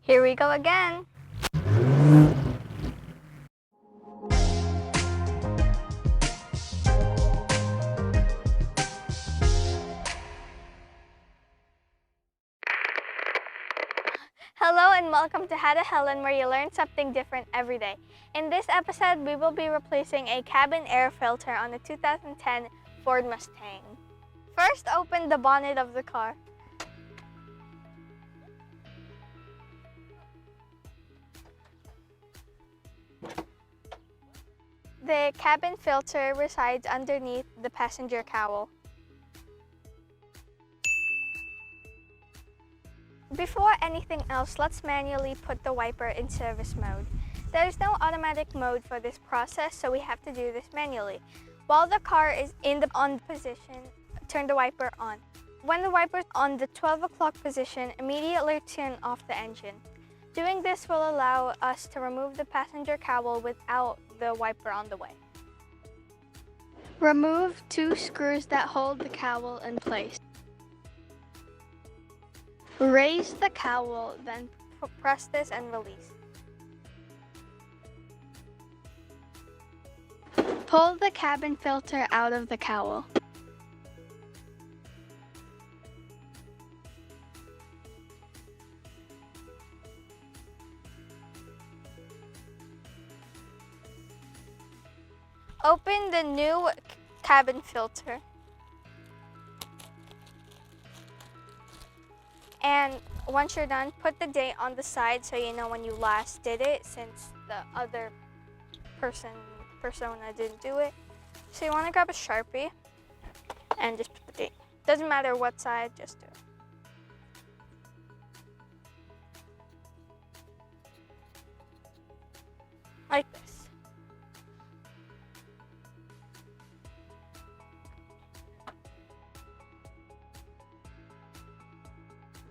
Here we go again. Hello and welcome to How to Helen, where you learn something different every day. In this episode, we will be replacing a cabin air filter on a 2010 Ford Mustang. First, open the bonnet of the car. The cabin filter resides underneath the passenger cowl. Before anything else, let's manually put the wiper in service mode. There's no automatic mode for this process, so we have to do this manually. While the car is in the on position, turn the wiper on. When the wiper is on the 12 o'clock position, immediately turn off the engine. Doing this will allow us to remove the passenger cowl without the wiper on the way. Remove 2 screws that hold the cowl in place. Raise the cowl, then press this and release. Pull the cabin filter out of the cowl. Open the new cabin filter. And once you're done, put the date on the side so you know when you last did it, since the other persona didn't do it. So you want to grab a Sharpie and just put the date. Doesn't matter what side, just do it. Like this.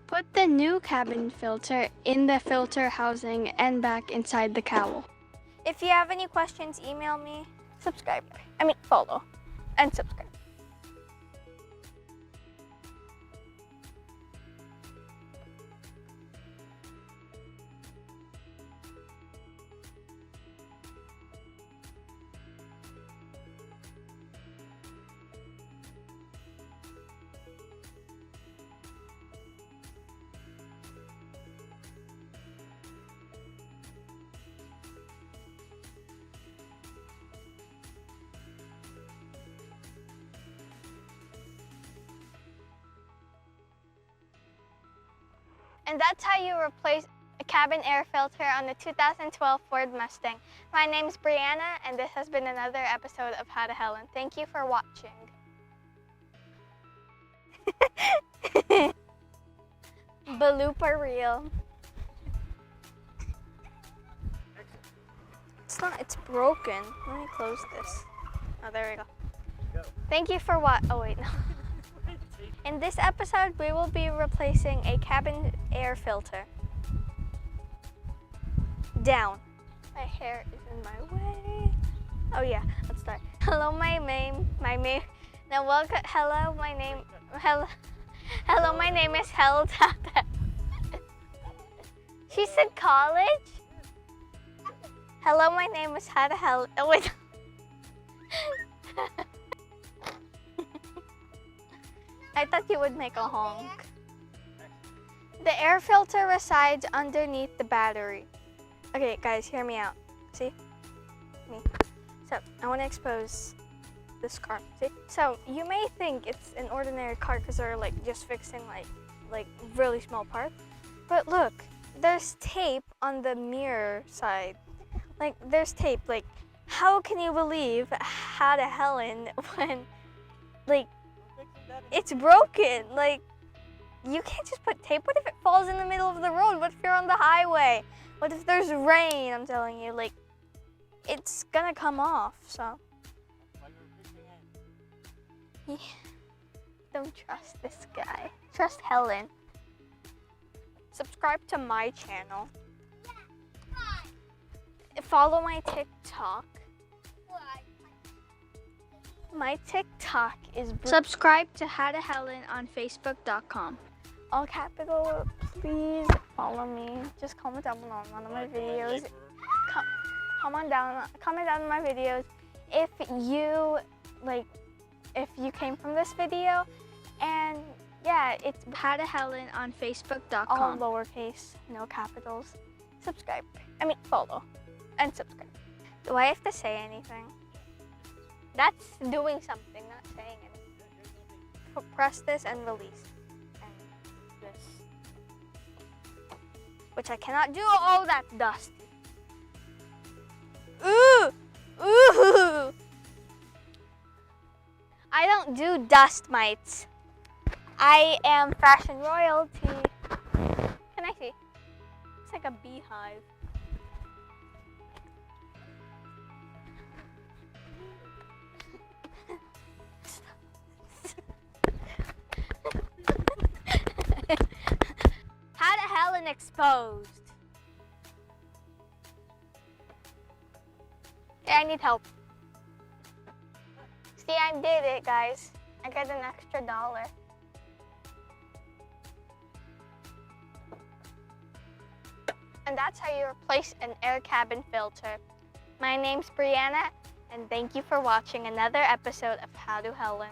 Put the new cabin filter in the filter housing and back inside the cowl. If you have any questions, email me, follow, and subscribe. And that's how you replace a cabin air filter on the 2012 Ford Mustang. My name's Brianna, and this has been another episode of How to Helen. Thank you for watching. Blooper reel. It's broken. Let me close this. Oh, there we go. Thank you for oh wait, no. In this episode, we will be replacing a cabin air filter. Down. My hair is in my way. Oh yeah, let's start. Hello, my name. Now welcome. Hello, my name is Hel. She said college. Hello, my name is How to Helen. Oh wait. I thought you would make a honk. The air filter resides underneath the battery. Okay, guys, hear me out. See? Me. So, I want to expose this car. See? So, you may think it's an ordinary car because they're just fixing like really small parts. But look, there's tape on the mirror side. There's tape. How can you believe How to Helen when it's broken? You can't just put tape. What if it falls in the middle of the road? What if you're on the highway? What if there's rain? I'm telling you, it's gonna come off, so. Yeah. Don't trust this guy. Trust Helen. Subscribe to my channel. Follow my TikTok. My TikTok is... Subscribe to How to Helen on Facebook.com. All capital, please. follow me. Just comment down below on one of my videos. Comment down on my videos if you came from this video. And yeah, it's How to Helen on Facebook.com. All lowercase, no capitals. Subscribe. I mean, follow and subscribe. Do I have to say anything? That's doing something, not saying anything. Press this and release. And this. Which I cannot do. Oh, that's dust. Ooh! Ooh! I don't do dust mites. I am fashion royalty. Can I see? It's like a beehive. How to Helen exposed. Yeah, I need help. See, I did it, guys. I got an extra $1. And that's how you replace an air cabin filter. My name's Brianna, and thank you for watching another episode of How to Helen.